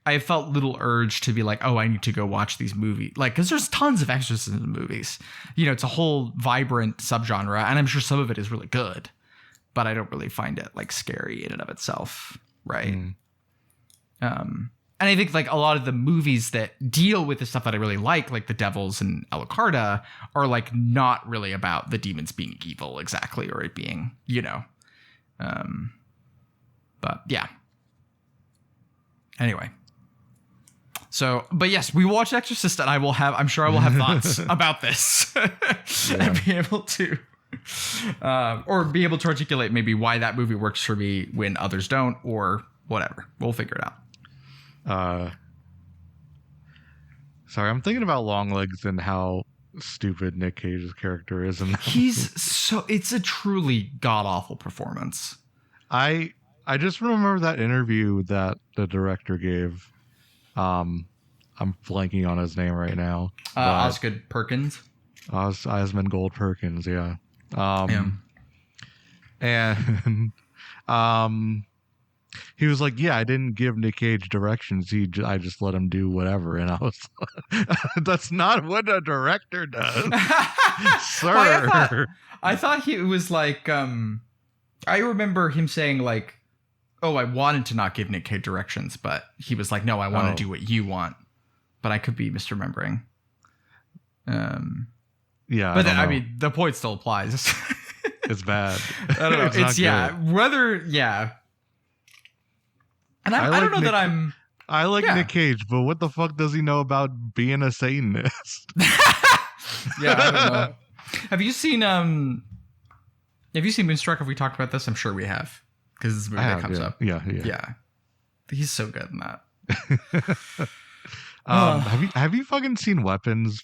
little urge to be like, oh, I need to go watch these movies. Like, cause there's tons of exorcism movies, you know, it's a whole vibrant subgenre, and I'm sure some of it is really good, but I don't really find it like scary in and of itself. Right. And I think like a lot of the movies that deal with the stuff that I really like The Devils and Alucarda, are like not really about the demons being evil exactly, or it being, you know, but yeah. Anyway. So, but yes, we watched Exorcist, and I'm sure I will have thoughts about this and be able to, or be able to articulate maybe why that movie works for me when others don't, or whatever. We'll figure it out. Sorry, I'm thinking about Longlegs and how stupid Nick Cage's character is, and it's a truly god awful performance. I just remember that interview that the director gave. I'm blanking on his name right now. Osgood Perkins. Osmond Perkins, yeah. And he was like, yeah, I didn't give Nick Cage directions. I just let him do whatever. And I was like, that's not what a director does, sir. Well, I thought he was like, I remember him saying like, oh, I wanted to not give Nick Cage directions, but he was like, no, I want to do what you want. But I could be misremembering. Yeah. But I mean, the point still applies. It's bad. I don't know. It's yeah. And I don't know that I'm. I like Nick Cage, but what the fuck does he know about being a Satanist? Yeah, I don't know. Have you seen Moonstruck? Have we talked about this? I'm sure we have, because this movie that comes up. Yeah. He's so good in that. Have you fucking seen Weapons?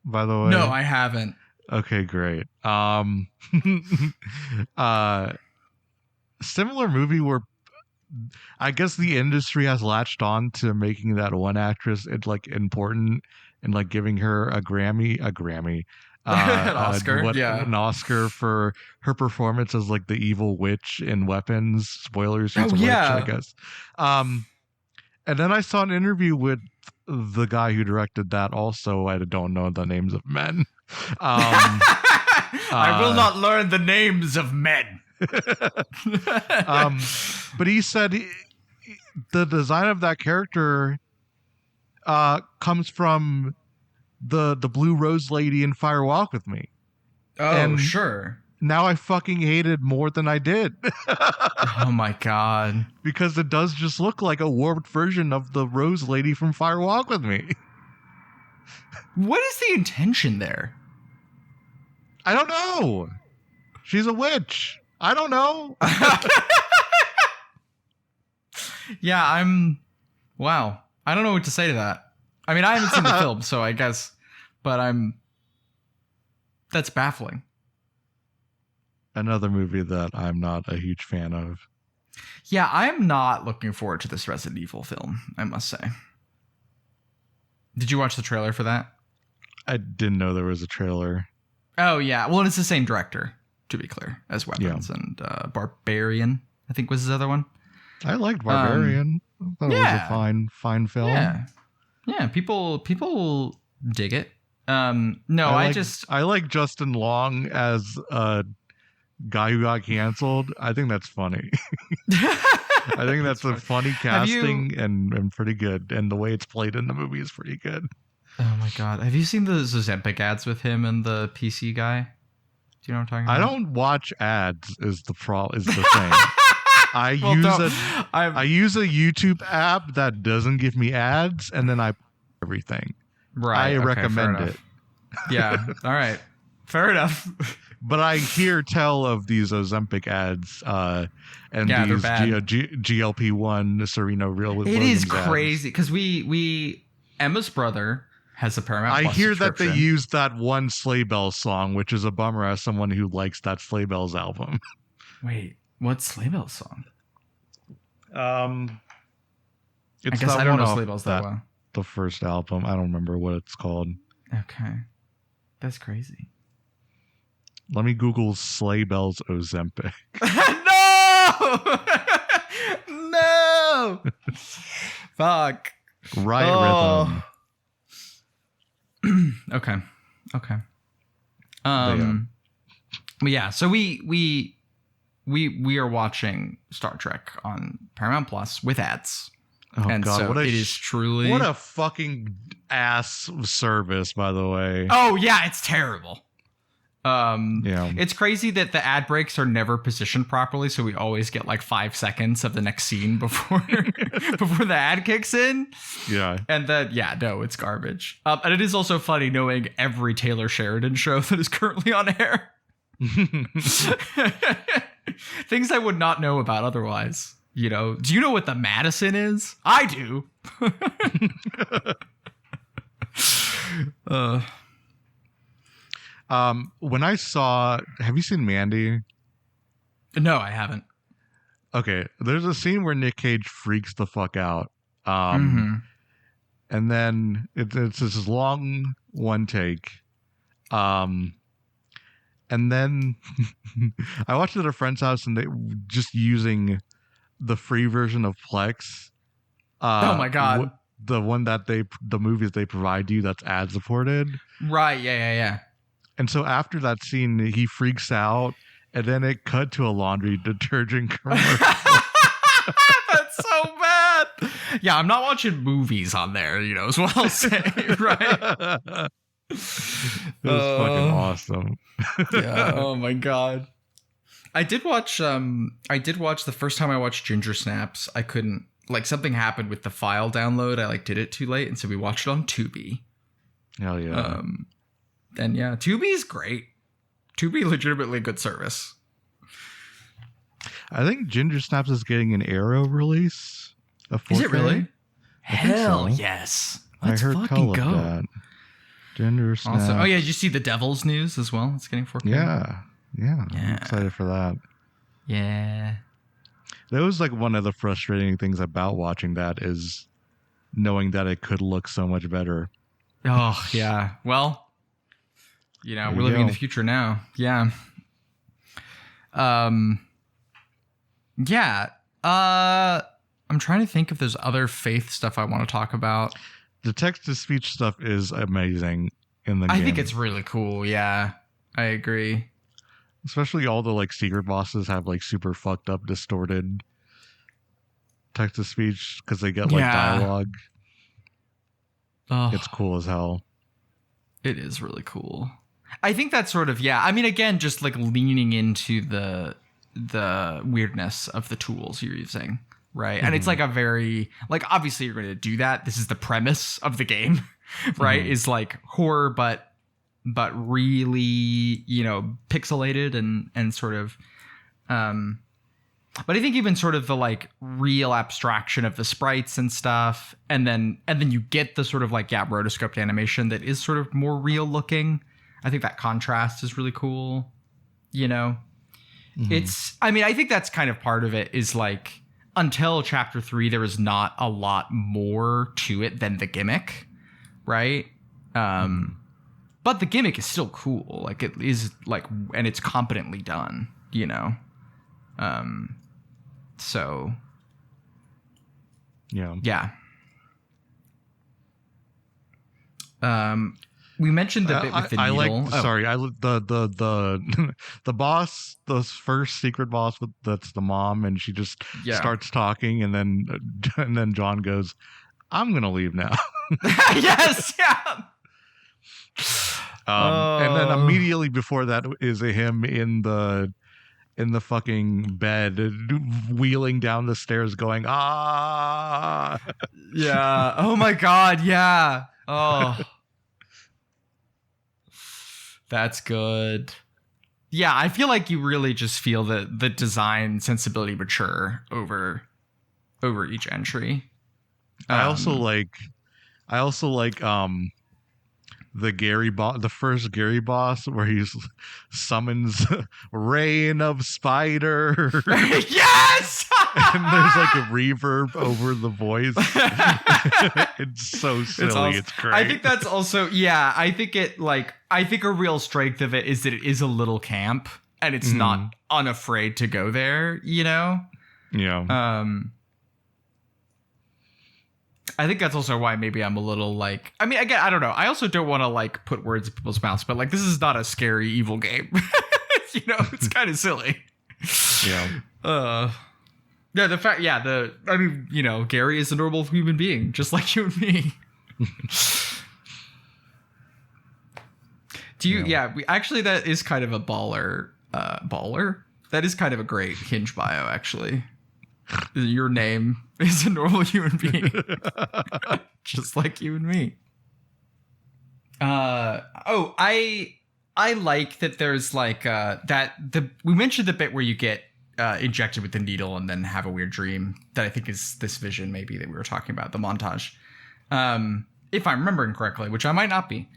By the way, no, I haven't. Okay, great. Similar movie where I guess the industry has latched on to making that one actress like important, and like giving her a Grammy, An Oscar, yeah. an Oscar for her performance as like the evil witch in Weapons. Spoilers, she's Oh a witch, I yeah. guess. And then I saw an interview with the guy who directed that. Also, I don't know the names of men. I will not learn the names of men. But he said the design of that character comes from the blue rose lady in Fire Walk with Me. Oh, And sure. now I fucking hate it more than I did. Oh my god. Because it does just look like a warped version of the rose lady from Fire Walk with Me. What is the intention there? I don't know. She's a witch. I don't know. Yeah, wow. I don't know what to say to that. I mean, I haven't seen the film, so I guess, but that's baffling. Another movie that I'm not a huge fan of. Yeah, I'm not looking forward to this Resident Evil film, I must say. Did you watch the trailer for that? I didn't know there was a trailer. Oh, yeah. Well, it's the same director, to be clear, as Weapons, and Barbarian, I think was his other one. I liked Barbarian. I thought it was a fine film. Yeah. Yeah, people dig it. No, I like Justin Long as a guy who got canceled. I think that's funny. I think that's a funny casting and pretty good. And the way it's played in the movie is pretty good. Oh my god. Have you seen the Ozempic ads with him and the PC guy? Do you know what I'm talking about? I don't watch ads is the thing. I use a YouTube app that doesn't give me ads, and then I everything. Right. I recommend it. Yeah. All right. Fair enough. But I hear tell of these Ozempic ads and these GLP-1 Serena Real. It is crazy because Emma's brother has a Paramount Plus I hear that they subscription. use that one Sleigh Bells song, which is a bummer as someone who likes that Sleigh Bells album. Wait, what Sleigh Bells song? It's I guess I don't know Sleigh Bells that well. The first album. I don't remember what it's called. Okay. That's crazy. Let me Google Sleigh Bells Ozempic. No! No! Fuck. Riot Rhythm. Okay. But yeah, so we are watching Star Trek on Paramount Plus with ads. Oh and god, so what it is truly what a fucking ass service, by the way. Oh yeah, it's terrible. Yeah. It's crazy that the ad breaks are never positioned properly, so we always get like 5 seconds of the next scene before before the ad kicks in. Yeah. And then it's garbage. And it is also funny knowing every Taylor Sheridan show that is currently on air. Things I would not know about otherwise. You know, do you know what the Madison is? I do. When I saw, have you seen Mandy? No, I haven't. Okay, there's a scene where Nick Cage freaks the fuck out. Mm-hmm. And then it's this long one take. And then I watched it at a friend's house and they just using the free version of Plex. Oh my god. The one that the movies they provide you that's ad supported. Right, yeah. And so after that scene, he freaks out, and then it cut to a laundry detergent commercial. That's so bad. Yeah, I'm not watching movies on there, is what I'll say, right? It was fucking awesome. Yeah. Oh my god. I did watch the first time I watched Ginger Snaps. I couldn't, something happened with the file download. I did it too late, and so we watched it on Tubi. Hell yeah. And yeah, Tubi is great. Tubi legitimately good service. I think Ginger Snaps is getting an Arrow release. Is it really? Hell so. Yes. I heard tell of that. Ginger Snaps. Also, oh yeah, did you see the Devil's News as well? It's getting 4K. Yeah. I'm excited for that. Yeah. That was one of the frustrating things about watching that is knowing that it could look so much better. Oh, yeah. Well, we're living in the future now. Yeah. Yeah. I'm trying to think if there's other faith stuff I want to talk about. The text-to-speech stuff is amazing in the game. I think it's really cool. Yeah, I agree. Especially all the secret bosses have super fucked up, distorted text-to-speech because they get dialogue. Oh, it's cool as hell. It is really cool. I think that's sort of, I mean, again, just leaning into the weirdness of the tools you're using, right? Mm-hmm. And it's a very, obviously you're going to do that. This is the premise of the game, right? Mm-hmm. Is horror, but really, pixelated and sort of, but I think even sort of the real abstraction of the sprites and stuff, and then you get the sort of rotoscoped animation that is sort of more real looking. I think that contrast is really cool. Mm-hmm. I think that's kind of part of it is until chapter 3, there is not a lot more to it than the gimmick, right? But the gimmick is still cool. It is and it's competently done, So, yeah. We mentioned the bit with the needle. The boss, the first secret boss that's the mom, and she just starts talking, and then John goes, "I'm gonna leave now." Yes, yeah. And then immediately before that is him in the fucking bed, wheeling down the stairs, going, "Ah!" Yeah. Oh my God. Yeah. Oh. That's good. Yeah, I feel like you really just feel the design sensibility mature over each entry. I also like the first Gary boss where he summons rain of spider. Yes. And there's a reverb over the voice. It's so silly. It's great. I think that's also, I think I think a real strength of it is that it is a little camp and it's not unafraid to go there, Yeah. I think that's also why maybe I'm a little I mean, again, I don't know. I also don't want to put words in people's mouths, but this is not a scary evil game. It's kind of silly. Yeah. Yeah, the fact, I mean, Gary is a normal human being, just like you and me. Do you, actually, that is kind of a baller. That is kind of a great Hinge bio, actually. Your name is a normal human being. Just like you and me. I like that there's we mentioned the bit where you get injected with the needle and then have a weird dream that I think is this vision maybe that we were talking about, the montage. If I'm remembering correctly, which I might not be.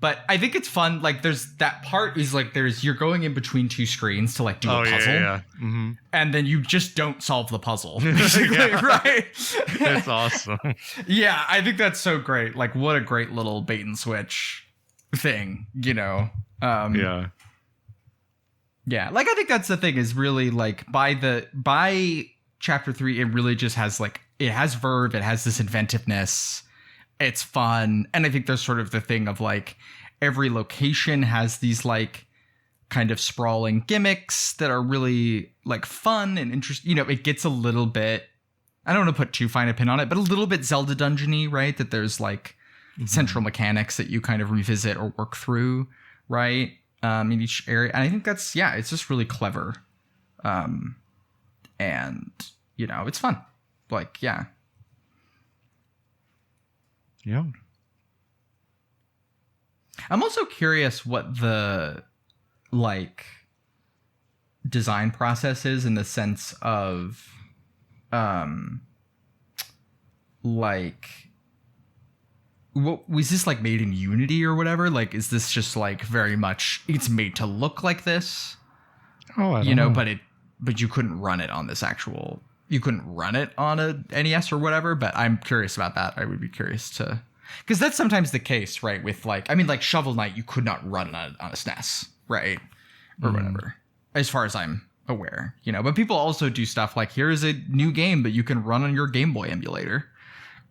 But I think it's fun. There's that part is you're going in between two screens to do a puzzle. Yeah. Mm-hmm. And then you just don't solve the puzzle. Basically, right? That's awesome. Yeah, I think that's so great. What a great little bait and switch thing, Yeah. Yeah, I think that's the thing is really by chapter 3, it really just has it has verve, it has this inventiveness, it's fun, and I think there's sort of the thing of every location has these kind of sprawling gimmicks that are really fun and interesting. It gets a little bit, I don't want to put too fine a pin on it, but a little bit Zelda dungeony, right? That there's central mechanics that you kind of revisit or work through, right? In each area. And I think that's, it's just really clever. And, it's fun. Yeah. Yeah. I'm also curious what the, design process is in the sense of, what was this made in Unity or whatever? Is this just very much it's made to look like this? Oh, I don't know. But you couldn't run it on this you couldn't run it on a NES or whatever. But I'm curious about that. I would be curious to. Because that's sometimes the case, right? With like, I mean, like Shovel Knight, you could not run on a SNES, right? Or whatever, as far as I'm aware, you know. But people also do stuff like, here's a new game that you can run on your Game Boy emulator,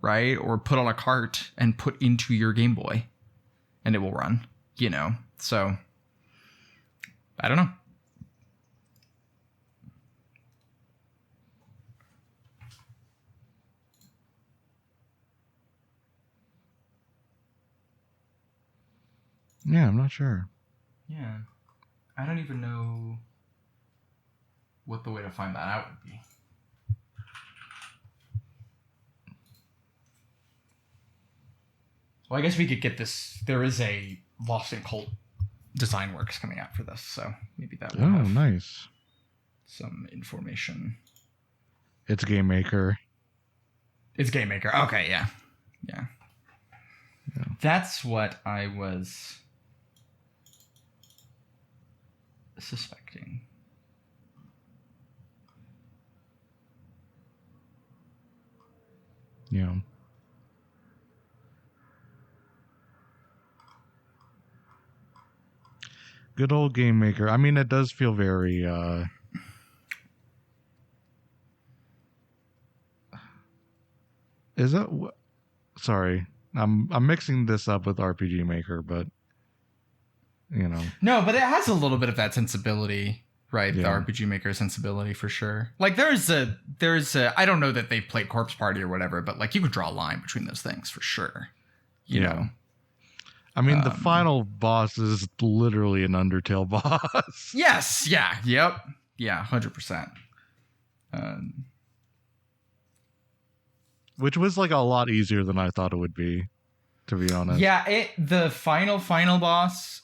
right? Or put on a cart and put into your Game Boy, and it will run, you know. So, I don't know. Yeah, I'm not sure. Yeah. I don't even know what the way to find that out would be. Well, I guess we could get this. There is a Lost in Cult design works coming out for this, so maybe that will have nice. some information. It's Game Maker. It's Game Maker. Okay, yeah. That's what I was suspecting. Yeah. Good old Game Maker. I mean, it does feel very is that sorry. I'm mixing this up with RPG Maker, but you know. No, but it has a little bit of that sensibility, right? Yeah. The RPG Maker sensibility for sure. Like there's a I don't know that they've played Corpse Party or whatever, but like you could draw a line between those things for sure. You know. I mean, the final boss is literally an Undertale boss. Yes. Yeah. Yep. Yeah. 100%. Which was like a lot easier than I thought it would be, to be honest. Yeah. The final boss.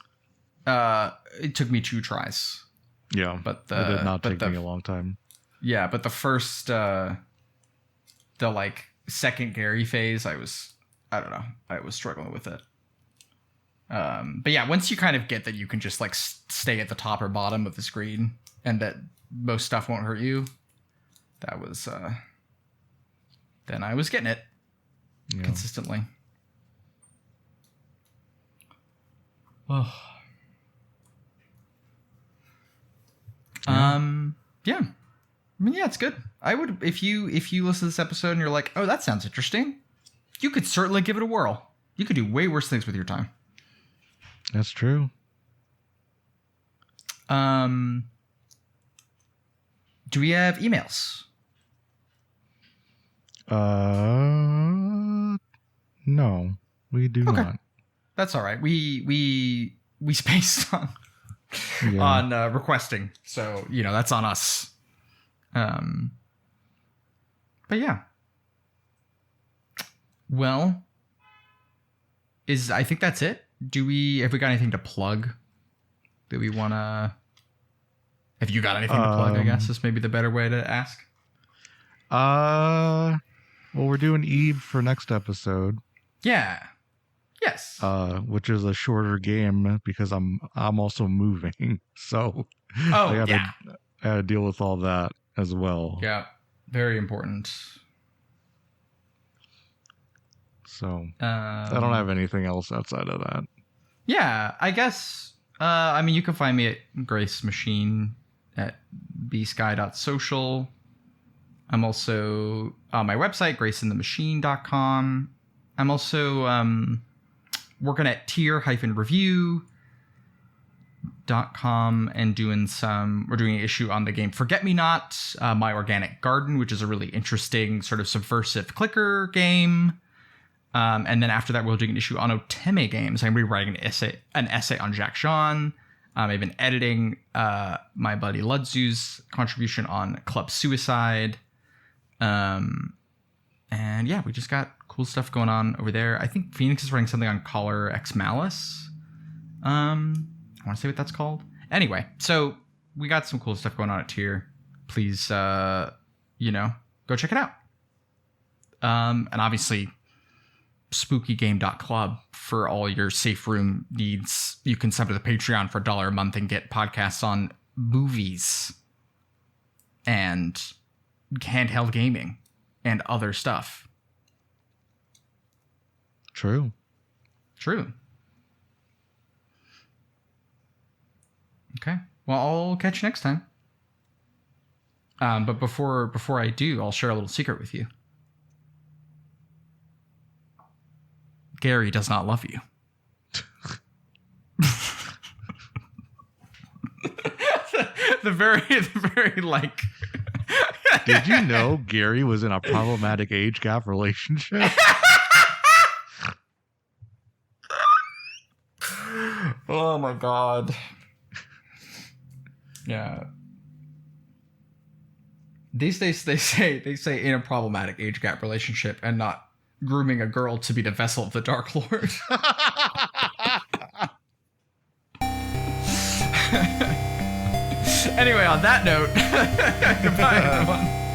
It took me 2 tries. Yeah, but it did not take me a long time. Yeah, but the first, the like second Gary phase, I was struggling with it. But yeah, once you kind of get that you can just like stay at the top or bottom of the screen and that most stuff won't hurt you, that was, then I was getting it consistently. Oh. Yeah. I mean, yeah, it's good. I would, if you listen to this episode and you're like, oh, that sounds interesting, you could certainly give it a whirl. You could do way worse things with your time. That's true. Do we have emails? No, we do not. That's all right. We spaced on requesting, so you know that's on us. But yeah. Well, I think that's it. Have we got anything to plug? Do we want to? Have you got anything to plug? I guess is maybe the better way to ask. Well, we're doing Eve for next episode. Yeah. Yes. Which is a shorter game because I'm also moving, so I gotta deal with all that as well. Yeah, very important. So I don't have anything else outside of that. Yeah, I guess. I mean, you can find me at Grace Machine at bsky.social. I'm also on my website, graceinthemachine.com. I'm also working at tier-review.com and we're doing an issue on the game Forget Me Not, My Organic Garden, which is a really interesting sort of subversive clicker game. And then after that, we're doing an issue on Oteme games. I'm rewriting an essay on Jacques Jean. I've been editing my buddy Ludzu's contribution on Club Suicide. And yeah, we just got cool stuff going on over there. I think Phoenix is writing something on Collar X Malice. I want to say what that's called. Anyway, so we got some cool stuff going on at Tier. Please, go check it out. And obviously, spookygame.club for all your safe room needs. You can sub to the Patreon for $1 a month and get podcasts on movies and handheld gaming and other stuff. True. True. Okay. Well, I'll catch you next time. But before I do, I'll share a little secret with you. Gary does not love you. the very like. Did you know Gary was in a problematic age gap relationship? Oh my god. Yeah. These days they say in a problematic age gap relationship and not grooming a girl to be the vessel of the Dark Lord. Anyway, on that note, goodbye everyone.